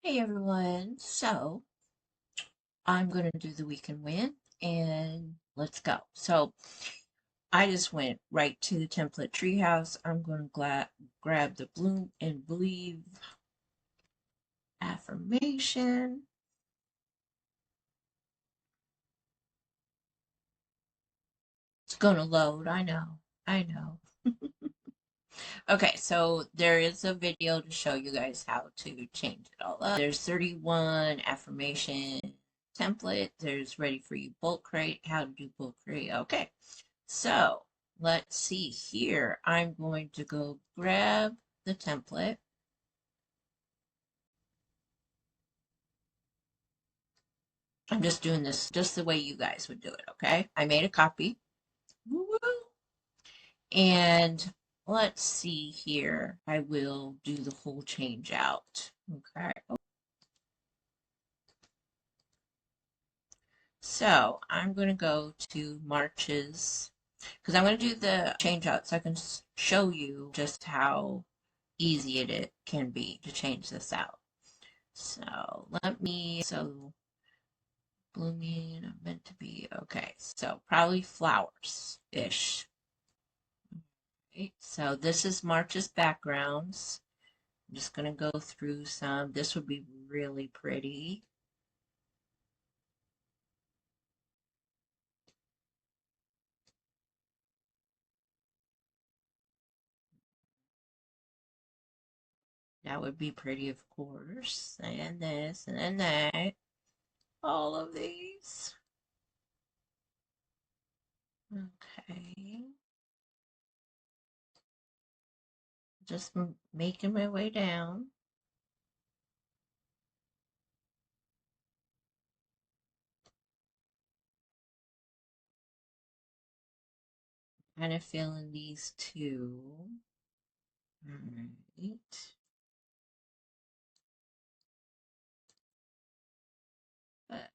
Hey everyone, so I'm going to do the weekend win and let's go. So I just went right to the Template Treehouse. I'm going to grab the Bloom and Believe Affirmation. It's going to load, I know. Okay, so there is a video to show you guys how to change it all up. There's 31 affirmation template. There's ready for you bulk crate, how to do bulk crate. Okay. So let's see here. I'm going to go grab the template. I'm just doing this just the way you guys would do it, okay? I made a copy. Woo-woo. And let's see here. I will do the whole change out. Okay. So I'm going to go to March's because I'm going to do the change out so I can show you just how easy it can be to change this out. So so blooming, meant to be, okay, so probably flowers-ish. Right, so this is March's backgrounds. I'm just going to go through some. This would be really pretty. That would be pretty, of course. And this, and then that. All of these. Okay. Just making my way down. Kind of feeling these two. All right. But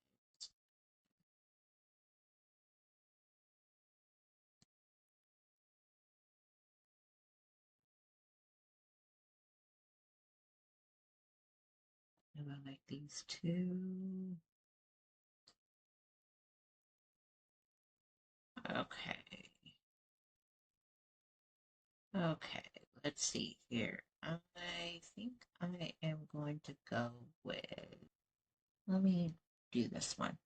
I like these two. Okay. Okay. Let's see here. I think I am going to go with, let me do this one.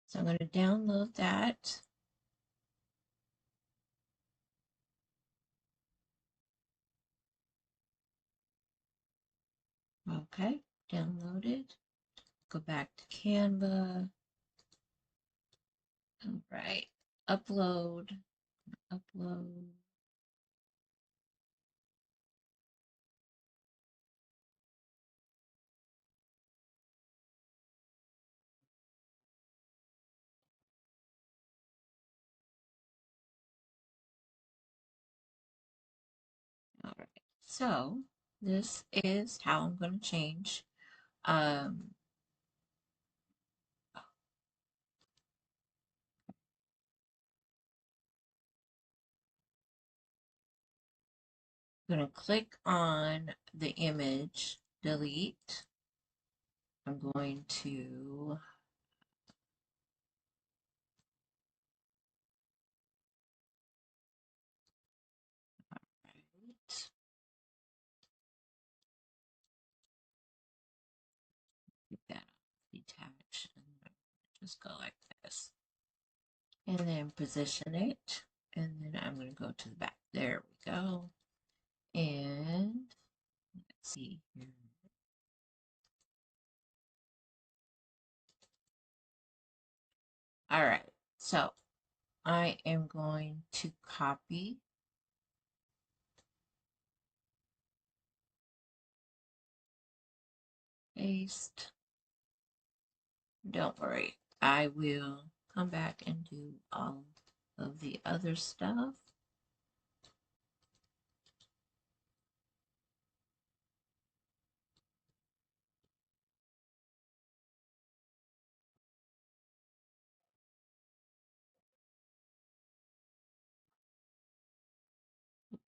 So I'm going to download that. Okay. Downloaded. Go back to Canva. All right. Upload. Upload. All right. So this is how I'm going to change. Um, I'm going to click on the image, delete. I'm going to right, get that detach and just go like this. And then position it. And then I'm going to go to the back. There we go. And let's see here. All right. So I am going to copy, paste. Don't worry, I will come back and do all of the other stuff.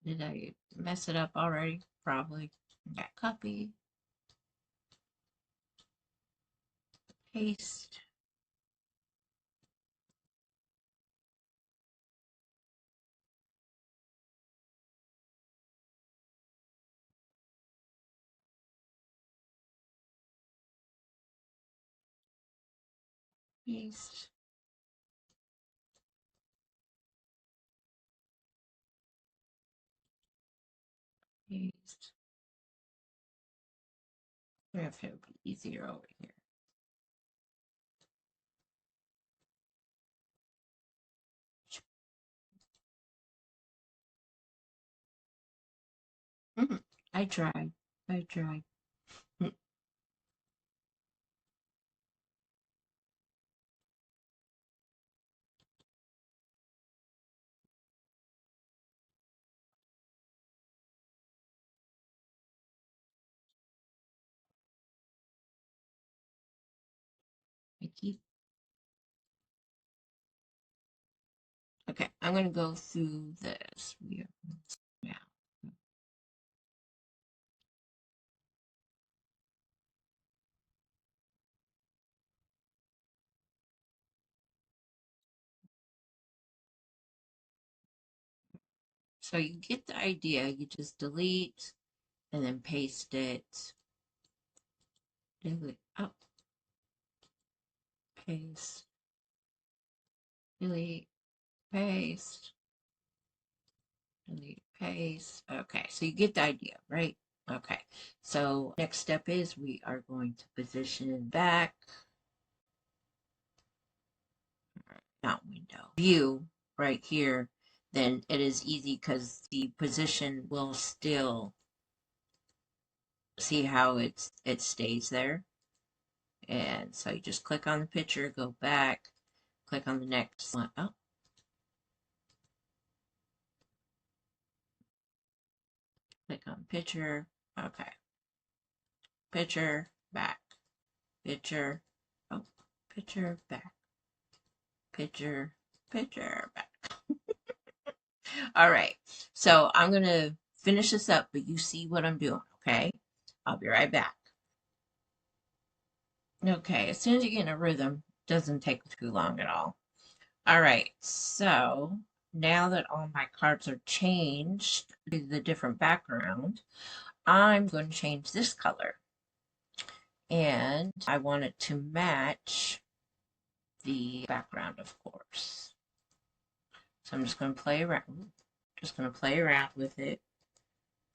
Did I mess it up already? Probably. Okay, copy, paste, paste, paste. If it would be easier over here. I tried. I tried. I keep. Okay, I'm going to go through this. Yeah. So you get the idea. You just delete and then paste it. Delete. Oh, paste. Delete. Paste. Delete. Paste. Okay, so you get the idea, right? Okay, so next step is we are going to position back. Not window. View right here. Then it is easy because the position will still see how it stays there. And so you just click on the picture, go back, click on the next one. Oh, click on picture. Okay. Picture, back. Picture. Oh, picture, back. Picture, picture, back. All right. So I'm going to finish this up, but you see what I'm doing, okay? I'll be right back. Okay, as soon as you get in a rhythm, it doesn't take too long at all. All right, so now that all my cards are changed to the different background, I'm going to change this color. And I want it to match the background, of course. So I'm just going to play around. Just going to play around with it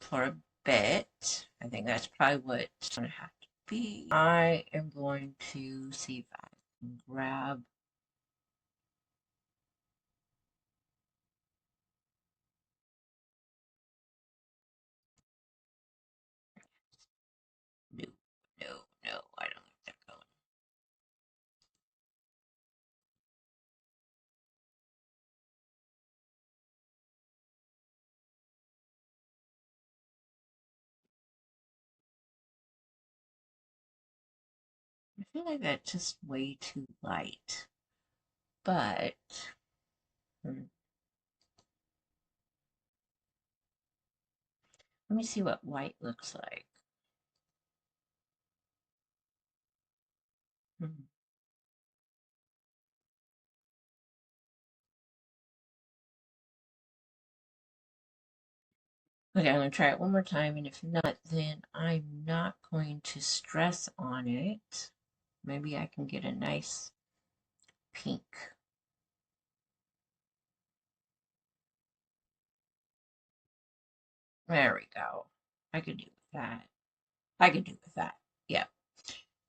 for a bit. I think that's probably what it's going to have to be. I am going to see if I can grab. No, no, no, I don't like that color. I feel like that's just way too light. But let me see what white looks like. Hmm. Okay, I'm going to try it one more time, and if not, then I'm not going to stress on it. Maybe I can get a nice pink. There we go. I could do with that. I could do with that. Yep.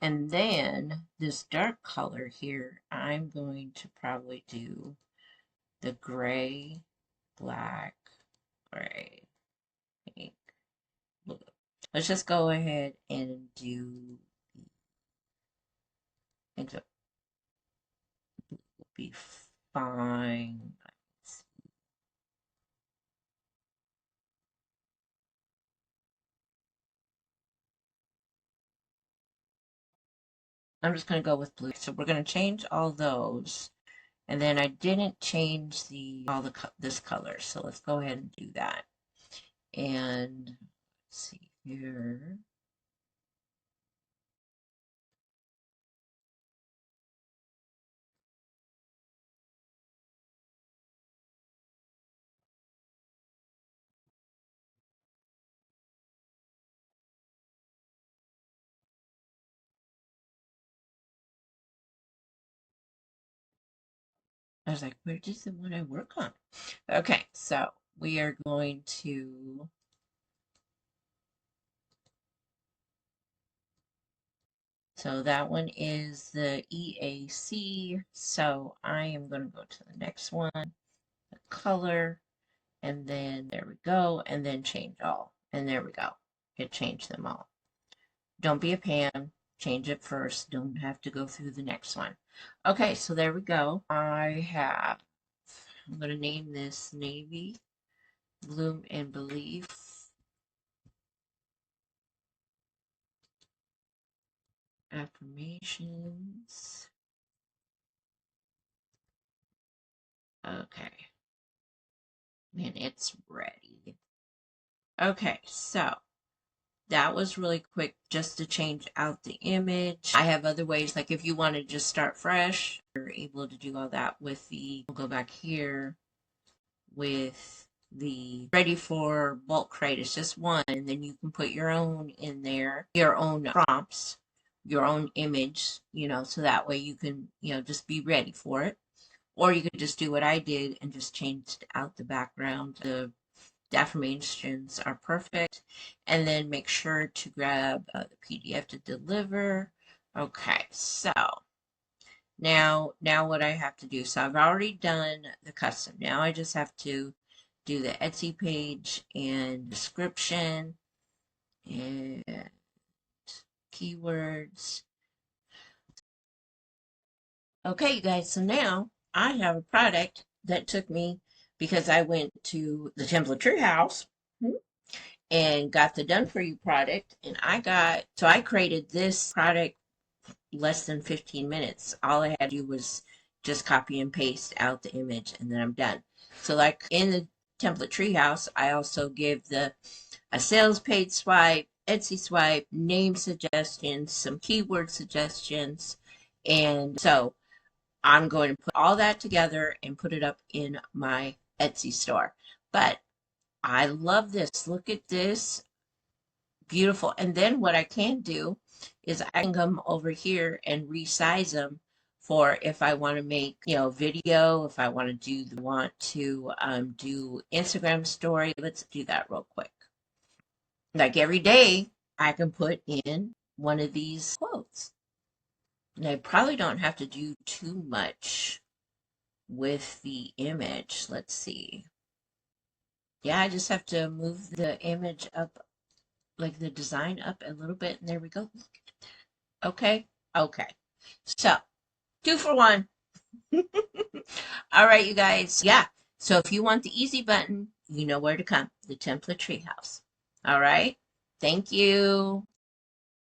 And then this dark color here, I'm going to probably do the gray, black, gray, pink, blue. Let's just go ahead and do, I think that will be fine. I'm just going to go with blue. So we're going to change all those. And then I didn't change all this color. So let's go ahead and do that. And let's see. here. I was like, where does the one I work on? Okay, so we are going to, so that one is the EAC. So I am going to go to the next one, the color, and then there we go, and then change all. And there we go. It changed them all. Don't be a Pam. Change it first. Don't have to go through the next one. Okay, so there we go. I'm going to name this Navy Bloom and Believe Affirmations. Okay. Man, it's ready. Okay, so that was really quick just to change out the image. I have other ways, like if you want to just start fresh, you're able to do all that with we'll go back here with the ready for bulk crate. It's just one, and then you can put your own in there, your own prompts, your own image, so that way you can, just be ready for it. Or you could just do what I did and just change out the background. The affirmations are perfect. And then make sure to grab the PDF to deliver. Okay, so now what I have to do, so I've already done the custom. Now I just have to do the Etsy page and description and keywords. Okay, you guys, so now I have a product that took me, because I went to the Template Treehouse and got the done for you product, and I created this product less than 15 minutes. All I had to do was just copy and paste out the image, and then I'm done. So like in the Template Treehouse, I also give a sales page swipe, Etsy swipe, name suggestions, some keyword suggestions, and so I'm going to put all that together and put it up in my Etsy store. But I love this. Look at this. Beautiful. And then what I can do is I can come over here and resize them for if I want to make, video, if I want to do Instagram story. Let's do that real quick. Like every day, I can put in one of these quotes. And I probably don't have to do too much with the image. Let's see. Yeah, I just have to move the image up, like the design up a little bit, and there we go. Okay, okay. So, 2 for 1. All right, you guys. Yeah. So if you want the easy button, you know where to come. The Template Treehouse. All right. Thank you.